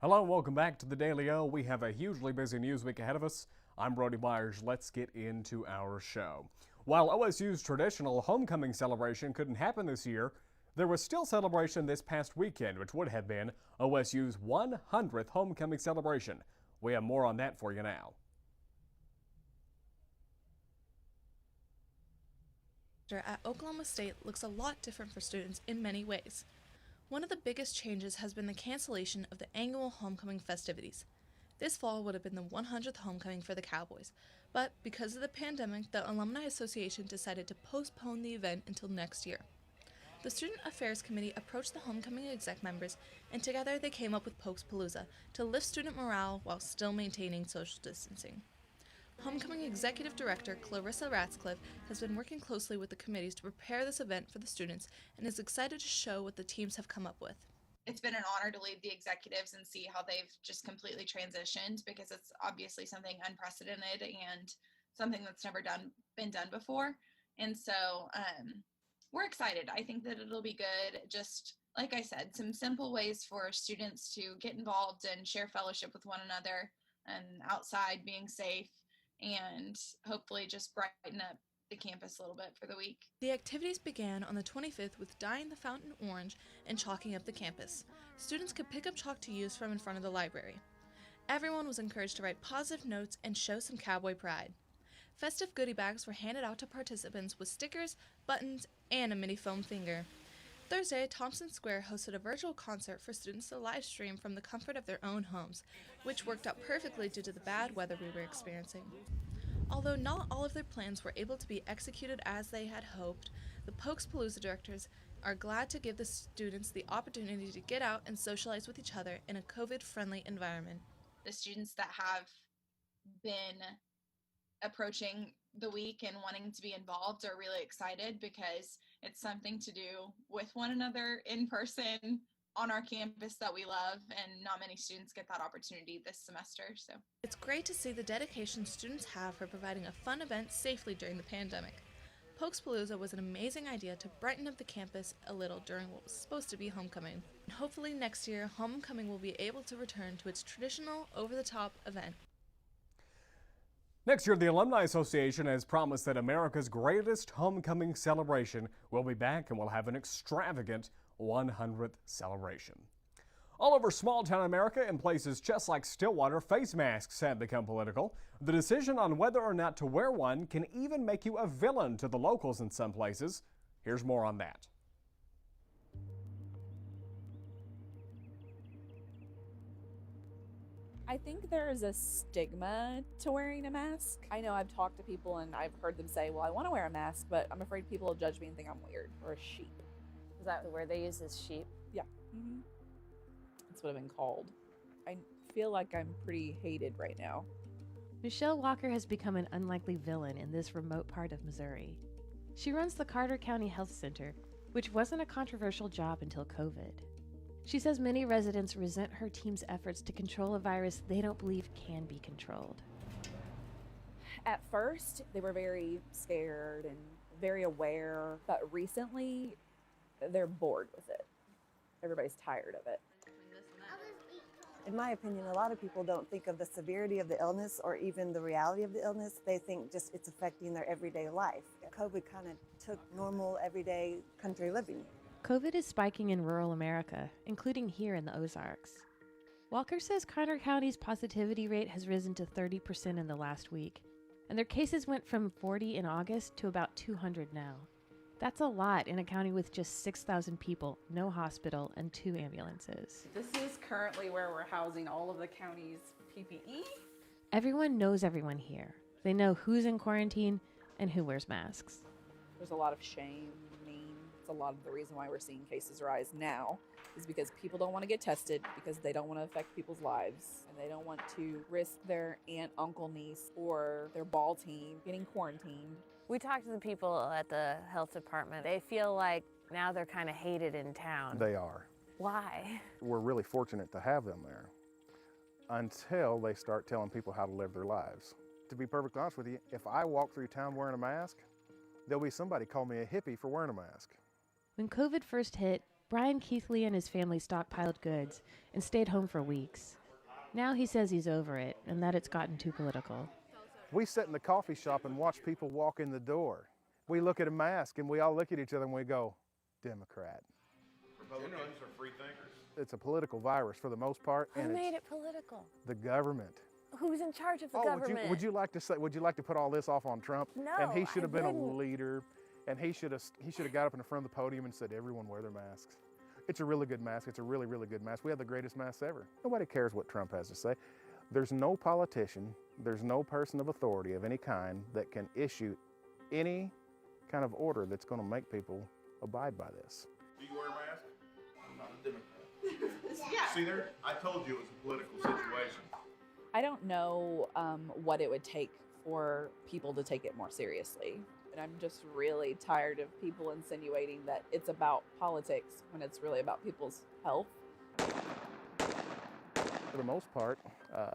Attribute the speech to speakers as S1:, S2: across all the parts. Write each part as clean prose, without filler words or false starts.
S1: Hello and welcome back to the Daily O. We have a hugely busy news week ahead of us. I'm Brody Myers. Let's get into our show. While OSU's traditional homecoming celebration couldn't happen this year, there was still celebration this past weekend, which would have been OSU's 100th homecoming celebration. We have more on that for you now.
S2: At Oklahoma State looks a lot different for students in many ways. One of the biggest changes has been the cancellation of the annual homecoming festivities. This fall would have been the 100th homecoming for the Cowboys, but because of the pandemic, the Alumni Association decided to postpone the event until next year. The Student Affairs Committee approached the homecoming exec members, and together they came up with Pokespalooza to lift student morale while still maintaining social distancing. Homecoming Executive Director Clarissa Ratcliffe has been working closely with the committees to prepare this event for the students and is excited to show what the teams have come up with.
S3: It's been an honor to lead the executives and see how they've just completely transitioned, because it's obviously something unprecedented and something that's never been done before. And so we're excited. I think that it'll be good. Just like I said, some simple ways for students to get involved and share fellowship with one another, and outside being safe, and hopefully just brighten up the campus a little bit for the week.
S2: The activities began on the 25th with dyeing the fountain orange and chalking up the campus. Students could pick up chalk to use from in front of the library. Everyone was encouraged to write positive notes and show some cowboy pride. Festive goodie bags were handed out to participants with stickers, buttons, and a mini foam finger. Thursday, Thompson Square hosted a virtual concert for students to live stream from the comfort of their own homes, which worked out perfectly due to the bad weather we were experiencing. Although not all of their plans were able to be executed as they had hoped, the Pokespalooza directors are glad to give the students the opportunity to get out and socialize with each other in a COVID-friendly environment.
S3: The students that have been approaching the week and wanting to be involved are really excited, because it's something to do with one another in person on our campus that we love, and not many students get that opportunity this semester. So
S2: it's great to see the dedication students have for providing a fun event safely during the pandemic. Pokespalooza was an amazing idea to brighten up the campus a little during what was supposed to be homecoming. And hopefully next year, homecoming will be able to return to its traditional, over-the-top event.
S1: Next year, the Alumni Association has promised that America's greatest homecoming celebration will be back and will have an extravagant 100th celebration. All over small-town America, in places just like Stillwater, face masks have become political. The decision on whether or not to wear one can even make you a villain to the locals in some places. Here's more on that.
S4: I think there's a stigma to wearing a mask. I know I've talked to people and I've heard them say, well, I want to wear a mask, but I'm afraid people will judge me and think I'm weird or a sheep.
S5: Is that the word they use, is sheep?
S4: Yeah. That's what I've been called. I feel like I'm pretty hated right now.
S5: Michelle Walker has become an unlikely villain in this remote part of Missouri. She runs the Carter County Health Center, which wasn't a controversial job until COVID. She says many residents resent her team's efforts to control a virus they don't believe can be controlled.
S4: At first, they were very scared and very aware, but recently, they're bored with it. Everybody's tired of it.
S6: In my opinion, a lot of people don't think of the severity of the illness or even the reality of the illness. They think just it's affecting their everyday life. COVID kind of took normal, everyday country living.
S5: COVID is spiking in rural America, including here in the Ozarks. Walker says Carter County's positivity rate has risen to 30% in the last week, and their cases went from 40 in August to about 200 now. That's a lot in a county with just 6,000 people, no hospital, and 2 ambulances.
S7: This is currently where we're housing all of the county's PPE.
S5: Everyone knows everyone here. They know who's in quarantine and who wears masks.
S4: There's a lot of shame. A lot of the reason why we're seeing cases rise now is because people don't want to get tested, because they don't want to affect people's lives, and they don't want to risk their aunt, uncle, niece, or their ball team getting quarantined.
S8: We talked to the people at the health department. They feel like now they're kind of hated in town.
S9: They are.
S8: Why?
S9: We're really fortunate to have them there until they start telling people how to live their lives. To be perfectly honest with you, if I walk through town wearing a mask, there'll be somebody call me a hippie for wearing a mask.
S5: When COVID first hit, Brian Keithley and his family stockpiled goods and stayed home for weeks. Now he says he's over it and that it's gotten too political.
S9: We sit in the coffee shop and watch people walk in the door. We look at a mask and we all look at each other and we go, Democrat.
S10: Republicans are free thinkers.
S9: It's a political virus for the most part.
S8: Who
S9: and
S8: made
S9: it's
S8: it political?
S9: the government.
S8: Who's in charge of the government?
S9: Would you like to put all this off on Trump?
S8: No,
S9: And he should have been a
S8: wouldn't.
S9: leader, and he should have got up in the front of the podium and said, everyone wear their masks. It's a really good mask. It's a really, really good mask. We have the greatest masks ever. Nobody cares what Trump has to say. There's no politician, there's no person of authority of any kind that can issue any kind of order that's going to make people abide by this.
S10: Do you wear a mask? I'm not a Democrat. Yeah. See there? I told you it was a political situation.
S4: I don't know what it would take for people to take it more seriously. And I'm just really tired of people insinuating that it's about politics when it's really about people's health.
S9: For the most part,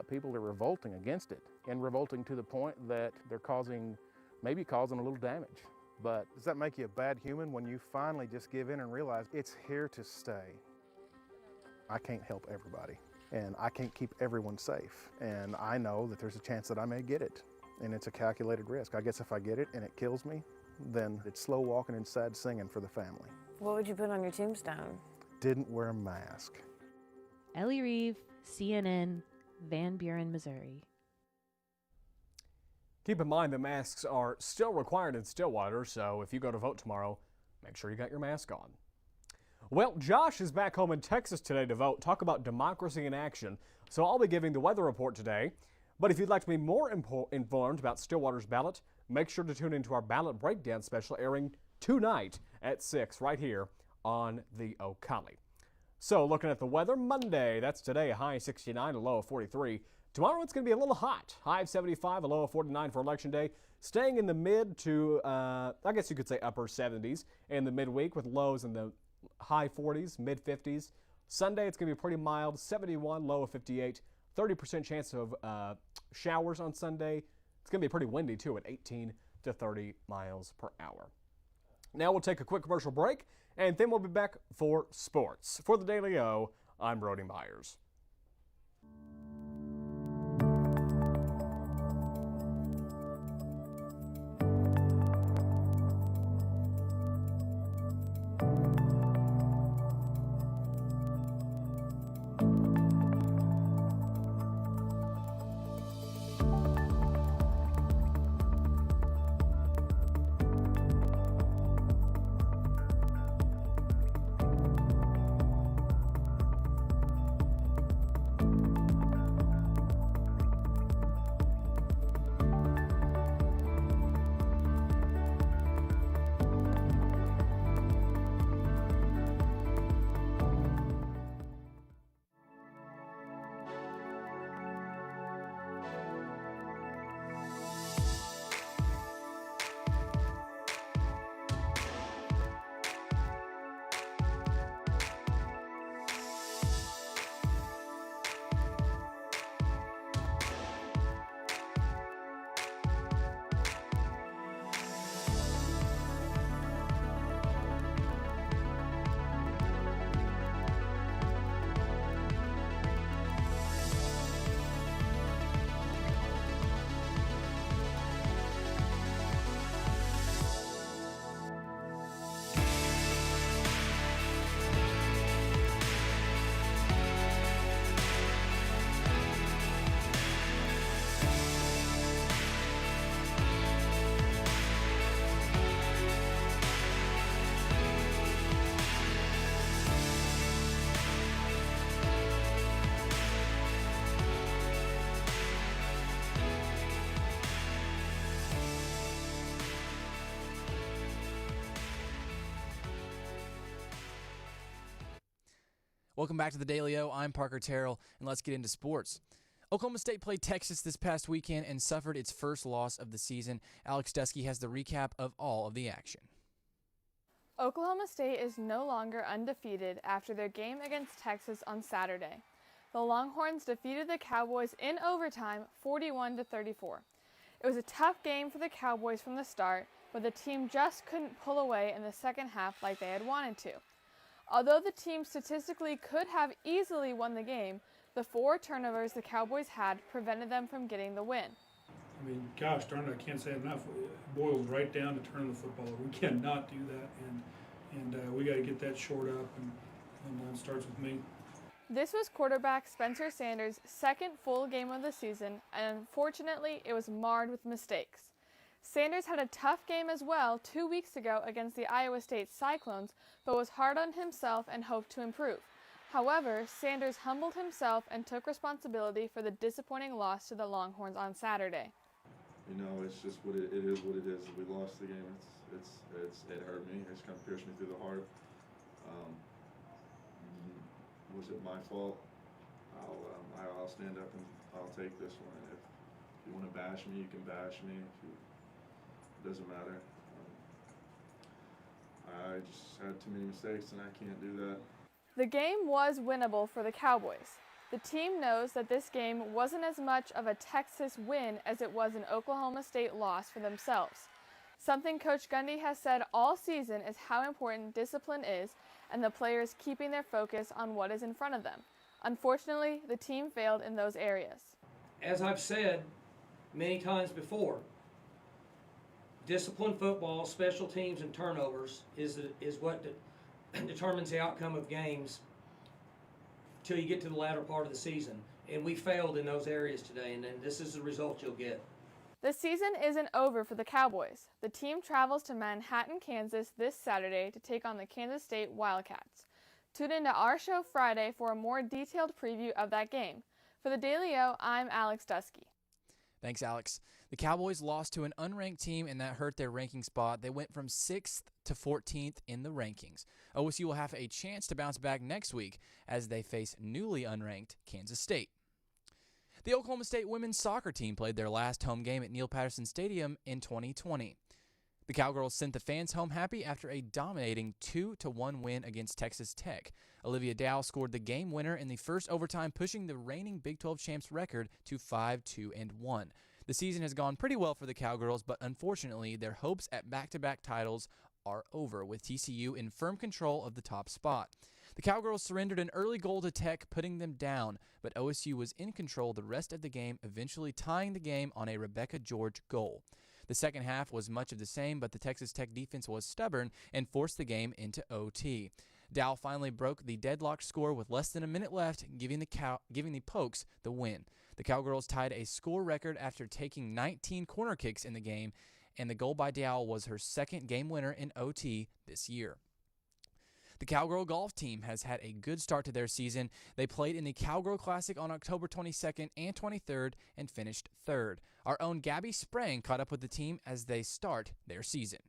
S9: people are revolting against it, and revolting to the point that they're maybe causing a little damage. But does that make you a bad human when you finally just give in and realize it's here to stay? I can't help everybody, and I can't keep everyone safe. And I know that there's a chance that I may get it, and it's a calculated risk. I guess if I get it and it kills me, then it's slow walking and sad singing for the family.
S8: What would you put on your tombstone?
S9: Didn't wear a mask.
S5: Ellie Reeve, CNN, Van Buren, Missouri.
S1: Keep in mind that masks are still required in Stillwater, so if you go to vote tomorrow, make sure you got your mask on. Well, Josh is back home in Texas today to vote. Talk about democracy in action. So I'll be giving the weather report today. But if you'd like to be more informed about Stillwater's ballot, make sure to tune into our ballot breakdown special airing tonight at 6 right here on the O'Colly. So looking at the weather, Monday, that's today, a high 69, a low of 43. Tomorrow it's going to be a little hot, high of 75, a low of 49 for Election Day, staying in the mid to, I guess you could say upper 70s in the midweek with lows in the high 40s, mid 50s. Sunday it's going to be pretty mild, 71, low of 58, 30% chance of showers on Sunday. It's going to be pretty windy too at 18 to 30 miles per hour. Now we'll take a quick commercial break, and then we'll be back for sports. For the Daily O, I'm Brody Myers.
S11: Welcome back to the Daily O. I'm Parker Terrell, and let's get into sports. Oklahoma State played Texas this past weekend and suffered its first loss of the season. Alex Dusky has the recap of all of the action.
S12: Oklahoma State is no longer undefeated after their game against Texas on Saturday. The Longhorns defeated the Cowboys in overtime 41-34. It was a tough game for the Cowboys from the start, but the team just couldn't pull away in the second half like they had wanted to. Although the team statistically could have easily won the game, The 4 turnovers the Cowboys had prevented them from getting the win.
S13: I mean, gosh darn it, I can't say it enough. It boils right down to turning the football over. We cannot do that, and we got to get that shored up, and it starts with me.
S12: This was quarterback Spencer Sanders' second full game of the season, and unfortunately, it was marred with mistakes. Sanders had a tough game as well 2 weeks ago against the Iowa State Cyclones, but was hard on himself and hoped to improve. However, Sanders humbled himself and took responsibility for the disappointing loss to the Longhorns on Saturday.
S10: You know, it's just what it is. What it is. We lost the game. It hurt me. It's kind of pierced me through the heart. Was it my fault? I'll stand up and I'll take this one. If you want to bash me, you can bash me. It doesn't matter. I just had too many mistakes, and I can't do that.
S12: The game was winnable for the Cowboys. The team knows that this game wasn't as much of a Texas win as it was an Oklahoma State loss for themselves. Something Coach Gundy has said all season is how important discipline is and the players keeping their focus on what is in front of them. Unfortunately, the team failed in those areas.
S14: As I've said many times before, disciplined football, special teams, and turnovers is what determines the outcome of games till you get to the latter part of the season. And we failed in those areas today, and then this is the result you'll get.
S12: The season isn't over for the Cowboys. The team travels to Manhattan, Kansas this Saturday to take on the Kansas State Wildcats. Tune into our show Friday for a more detailed preview of that game. For the Daily O, I'm Alex Dusky.
S11: Thanks, Alex. The Cowboys lost to an unranked team, and that hurt their ranking spot. They went from 6th to 14th in the rankings. OSU will have a chance to bounce back next week as they face newly unranked Kansas State. The Oklahoma State women's soccer team played their last home game at Neil Patterson Stadium in 2020. The Cowgirls sent the fans home happy after a dominating 2-1 win against Texas Tech. Olivia Dow scored the game winner in the first overtime, pushing the reigning Big 12 champs record to 5-2-1. The season has gone pretty well for the Cowgirls, but unfortunately, their hopes at back-to-back titles are over, with TCU in firm control of the top spot. The Cowgirls surrendered an early goal to Tech, putting them down, but OSU was in control the rest of the game, eventually tying the game on a Rebecca George goal. The second half was much of the same, but the Texas Tech defense was stubborn and forced the game into OT. Dow finally broke the deadlocked score with less than a minute left, giving the Pokes the win. The Cowgirls tied a score record after taking 19 corner kicks in the game, and the goal by Dow was her second game winner in OT this year. The Cowgirl golf team has had a good start to their season. They played in the Cowgirl Classic on October 22nd and 23rd and finished third. Our own Gabby Sprang caught up with the team as they start their season.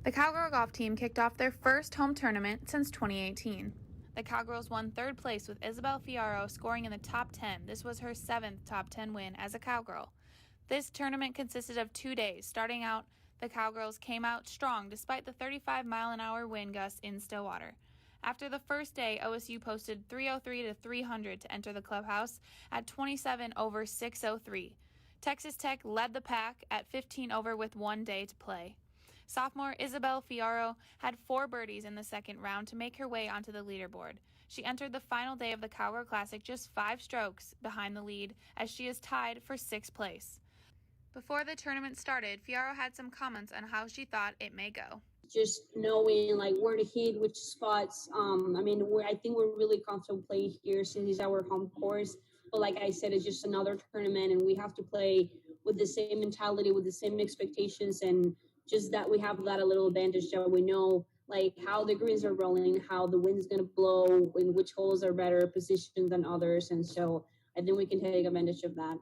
S15: The Cowgirl golf team kicked off their first home tournament since 2018. The Cowgirls won third place with Isabel Fiaro scoring in the top 10. This was her 7th top 10 win as a Cowgirl. This tournament consisted of 2 days. Starting out, the Cowgirls came out strong despite the 35-mile-an-hour wind gusts in Stillwater. After the first day, OSU posted 303 to 300 to enter the clubhouse at 27 over 603. Texas Tech led the pack at 15 over with 1 day to play. Sophomore Isabel Fiaro had 4 birdies in the second round to make her way onto the leaderboard. She entered the final day of the Cowgirl Classic just 5 strokes behind the lead as she is tied for 6th place. Before the tournament started, Fiaro had some comments on how she thought it may go.
S16: Just knowing like where to hit, which spots. I think we're really comfortable playing here since it's our home course. But like I said, it's just another tournament, and we have to play with the same mentality, with the same expectations, and just that we have that a little advantage that we know like how the greens are rolling, how the wind's gonna blow, and which holes are better positioned than others, and so I think we can take advantage of that.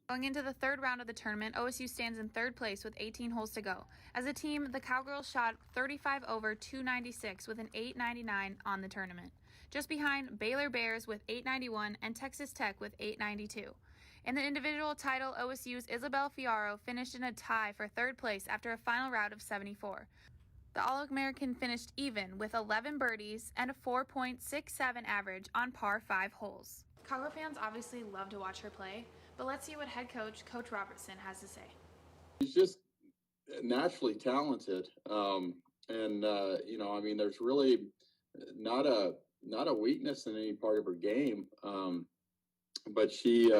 S15: Going into the third round of the tournament, OSU stands in third place with 18 holes to go. As a team, the Cowgirls shot 35 over 296 with an 899 on the tournament, just behind Baylor Bears with 891 and Texas Tech with 892. In the individual title, OSU's Isabel Fiaro finished in a tie for third place after a final round of 74. The All-American finished even with 11 birdies and a 4.67 average on par 5 holes. Cowgirl fans obviously love to watch her play, but let's see what head coach, Coach Robertson, has to say.
S17: She's just naturally talented. There's really not a weakness in any part of her game. but she,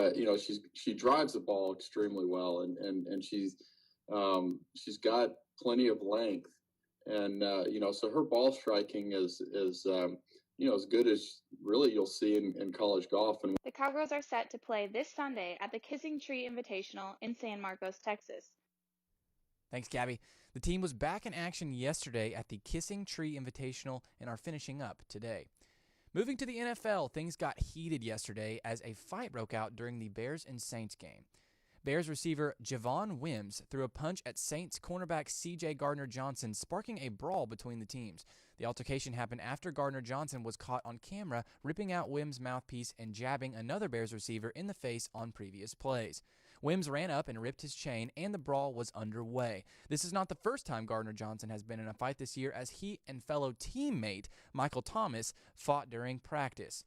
S17: she drives the ball extremely well, and she's got plenty of length, and so her ball striking is as good as really you'll see in college golf. And
S15: The Cowgirls are set to play this Sunday at the Kissing Tree Invitational in San Marcos, Texas.
S11: Thanks, Gabby. The team was back in action yesterday at the Kissing Tree Invitational and are finishing up today. Moving to the NFL, things got heated yesterday as a fight broke out during the Bears and Saints game. Bears receiver Javon Wims threw a punch at Saints cornerback C.J. Gardner-Johnson, sparking a brawl between the teams. The altercation happened after Gardner-Johnson was caught on camera ripping out Wims' mouthpiece and jabbing another Bears receiver in the face on previous plays. Wims ran up and ripped his chain, and the brawl was underway. This is not the first time Gardner-Johnson has been in a fight this year, as he and fellow teammate Michael Thomas fought during practice.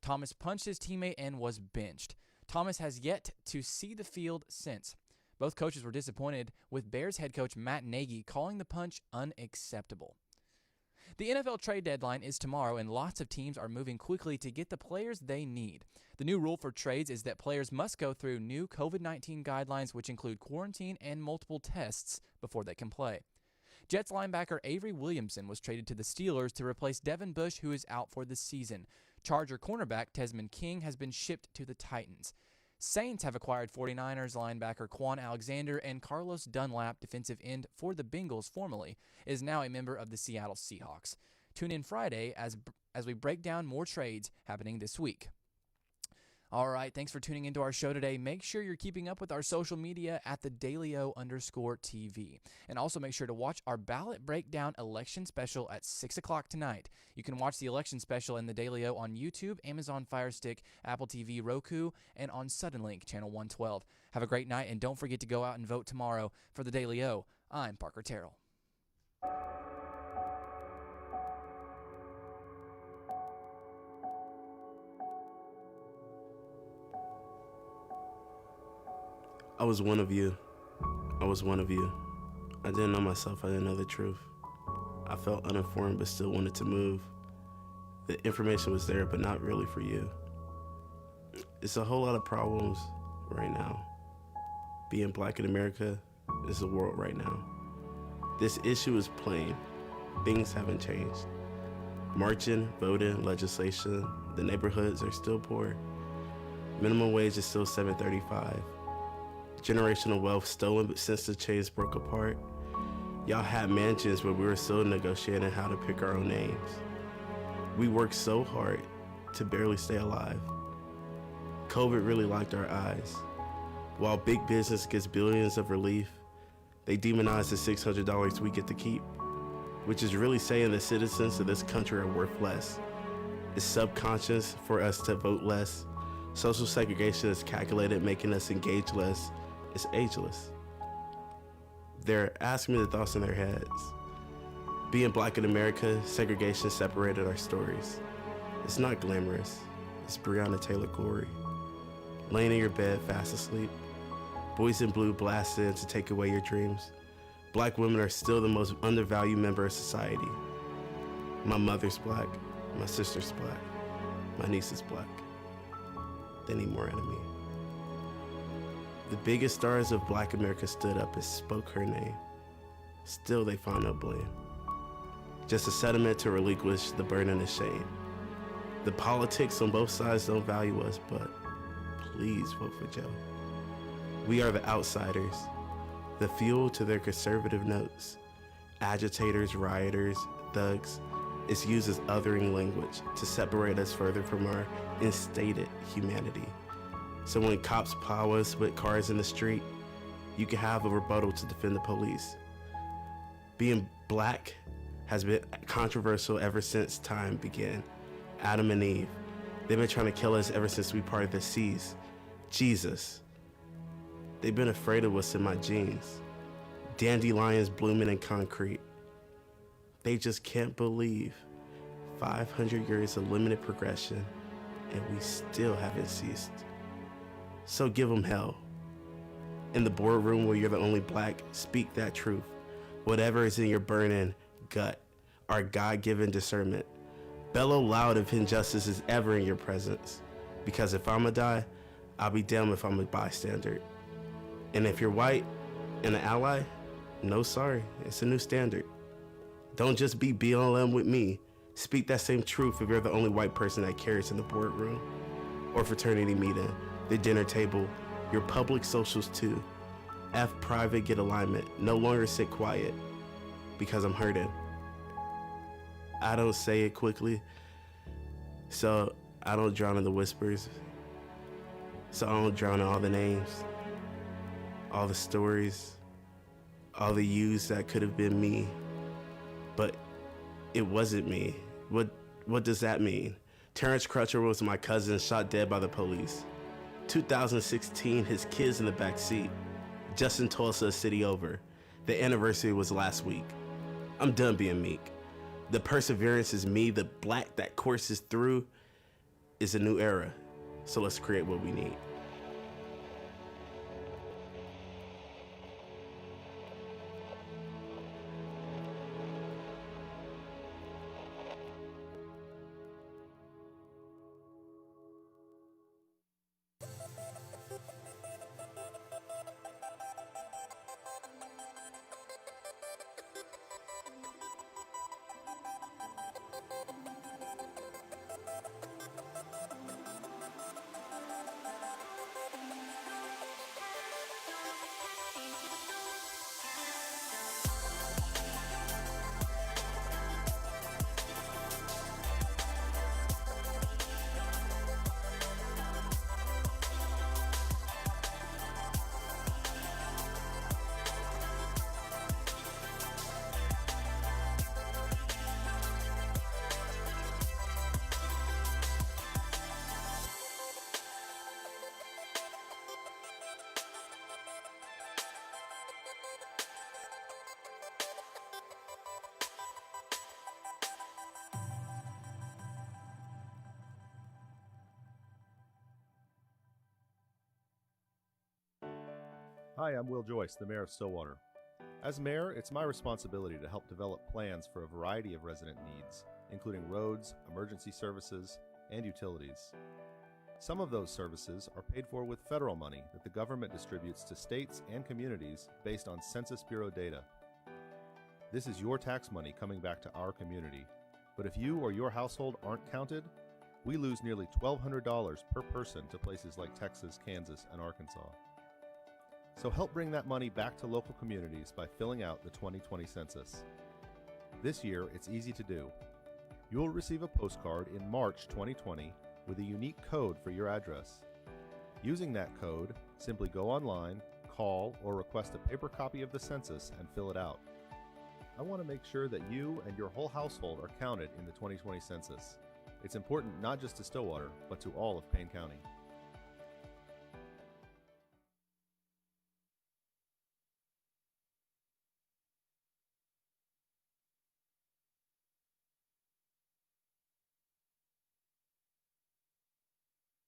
S11: Thomas punched his teammate and was benched. Thomas has yet to see the field since. Both coaches were disappointed, with Bears head coach Matt Nagy calling the punch unacceptable. The NFL trade deadline is tomorrow, and lots of teams are moving quickly to get the players they need. The new rule for trades is that players must go through new COVID-19 guidelines, which include quarantine and multiple tests before they can play. Jets linebacker Avery Williamson was traded to the Steelers to replace Devin Bush, who is out for the season. Charger cornerback Tesman King has been shipped to the Titans. Saints have acquired 49ers linebacker Quan Alexander, and Carlos Dunlap, defensive end for the Bengals formerly, is now a member of the Seattle Seahawks. Tune in Friday as we break down more trades happening this week. All right, thanks for tuning into our show today. Make sure you're keeping up with our social media at the DailyO_TV. And also make sure to watch our ballot breakdown election special at 6 o'clock tonight. You can watch the election special in the Daily O on YouTube, Amazon Fire Stick, Apple TV, Roku, and on Suddenlink, channel 112. Have a great night, and don't forget to go out and vote tomorrow. For the Daily O, I'm Parker Terrell.
S18: I was one of you. I was one of you. I didn't know myself. I didn't know the truth. I felt uninformed but still wanted to move. The information was there, but not really for you. It's a whole lot of problems right now. Being black in America is the world right now. This issue is plain. Things haven't changed. Marching, voting, legislation, the neighborhoods are still poor. Minimum wage is still $7.35. Generational wealth stolen since the chains broke apart. Y'all had mansions, but we were still negotiating how to pick our own names. We worked so hard to barely stay alive. COVID really locked our eyes. While big business gets billions of relief, they demonize the $600 we get to keep, which is really saying the citizens of this country are worth less. It's subconscious for us to vote less. Social segregation is calculated, making us engage less. It's ageless. They're asking me the thoughts in their heads. Being black in America, segregation separated our stories. It's not glamorous. It's Breonna Taylor glory. Laying in your bed fast asleep. Boys in blue blast in to take away your dreams. Black women are still the most undervalued member of society. My mother's black. My sister's black. My niece is black. They need more out of me. The biggest stars of black America stood up and spoke her name. Still, they found no blame. Just a sentiment to relinquish the burden of shame. The politics on both sides don't value us, but please vote for Joe. We are the outsiders, the fuel to their conservative notes. Agitators, rioters, thugs. It's used as othering language to separate us further from our instated humanity. So when cops plow us with cars in the street, you can have a rebuttal to defend the police. Being black has been controversial ever since time began. Adam and Eve, they've been trying to kill us ever since we parted the seas. Jesus, they've been afraid of what's in my genes. Dandelions blooming in concrete. They just can't believe 500 years of limited progression, and we still haven't ceased. So give them hell. In the boardroom where you're the only black, speak that truth. Whatever is in your burning gut, our God-given discernment. Bellow loud if injustice is ever in your presence. Because if I'ma die, I'll be damned if I'm a bystander. And if you're white and an ally, no sorry, it's a new standard. Don't just be BLM with me. Speak that same truth if you're the only white person that carries in the boardroom or fraternity meeting, the dinner table, your public socials too. F private, get alignment. No longer sit quiet because I'm hurting. I don't say it quickly, so I don't drown in the whispers. So I don't drown in all the names, all the stories, all the yous that could have been me. But it wasn't me. What does that mean? Terrence Crutcher was my cousin shot dead by the police. 2016, his kids in the back seat. Justin Tulsa a city over. The anniversary was last week. I'm done being meek. The perseverance is me. The black that courses through is a new era. So let's create what we need.
S19: Hi, I'm Will Joyce, the Mayor of Stillwater. As Mayor, it's my responsibility to help develop plans for a variety of resident needs, including roads, emergency services, and utilities. Some of those services are paid for with federal money that the government distributes to states and communities based on Census Bureau data. This is your tax money coming back to our community, but if you or your household aren't counted, we lose nearly $1,200 per person to places like Texas, Kansas, and Arkansas. So help bring that money back to local communities by filling out the 2020 census. This year, it's easy to do. You'll receive a postcard in March 2020 with a unique code for your address. Using that code, simply go online, call, or request a paper copy of the census and fill it out. I want to make sure that you and your whole household are counted in the 2020 census. It's important not just to Stillwater, but to all of Payne County.